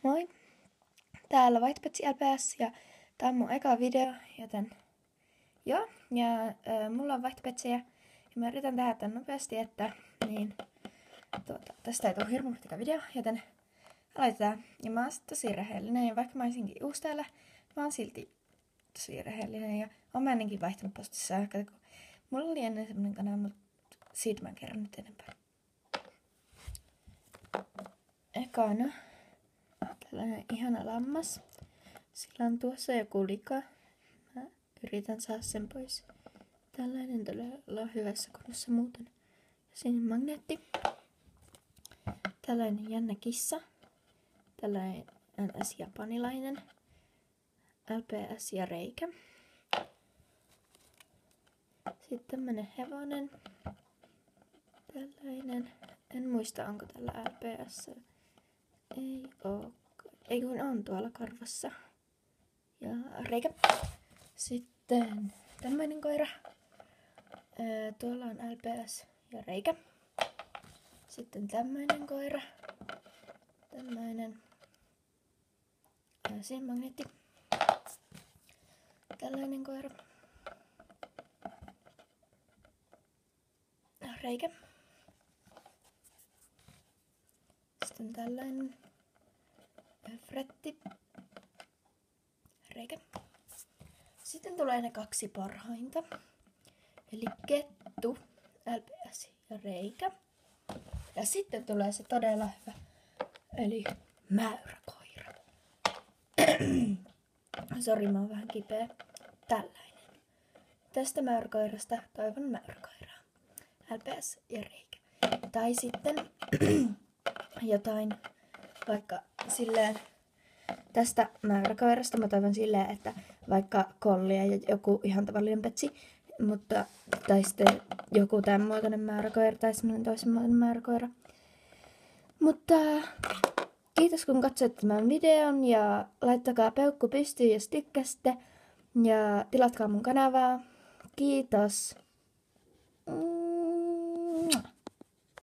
Moi! Täällä Whitepetsi LPS ja tää on mun eka video, joten joo. Ja mulla on Whitepetsiä ja mä yritän tehdä tän nopeasti, että niin tästä ei tule hirmu pitkä video, joten aloitetaan. Ja mä oon tosi rehellinen ja vaikka mä olisinkin uusi täällä, mä oon silti tosi rehellinen ja oon mä ennenkin vaihtanut postissa. Mulla oli ennen semmonen kanava, mutta siitä mä en kerron nyt enempää. Ekana tällainen ihana lammas. Sillä on tuossa joku lika. Mä yritän saada sen pois. Tällainen todella hyvässä kunnossa muuten. Ja sinne magneetti. Tällainen jännä kissa. Tällainen NS-japanilainen. LPS ja reikä. Sitten tämmönen hevonen. Tällainen. En muista onko tällä LPS. Ei oo. Ei kun on tuolla karvassa. Ja reikä. Sitten tämmöinen koira. Tuolla on LPS ja reikä. Sitten tämmöinen koira. Tämmöinen. Siinä magneetti. Tällainen koira. Reikä. Sitten tällainen. Fretti. Reikä. Sitten tulee ne kaksi parhainta. Eli kettu, LPS ja reikä. Ja sitten tulee se todella hyvä. Eli mäyräkoira. Sori, mä oon vähän kipeä. Tällainen. Tästä mäyräkoirasta toivon mäyräkoiraa. LPS ja reikä. Tai sitten jotain vaikka silleen. Tästä mäyräkoirasta mä toivon silleen, että vaikka kollia ja joku ihan tavallinen petsi, mutta tai sitten joku tämän muotoinen mäyräkoira tai semmoinen toisen muotoinen mäyräkoira. Mutta kiitos kun katsoitte tämän videon ja laittakaa peukku pystyyn jos tykkäsitte ja tilatkaa mun kanavaa. Kiitos.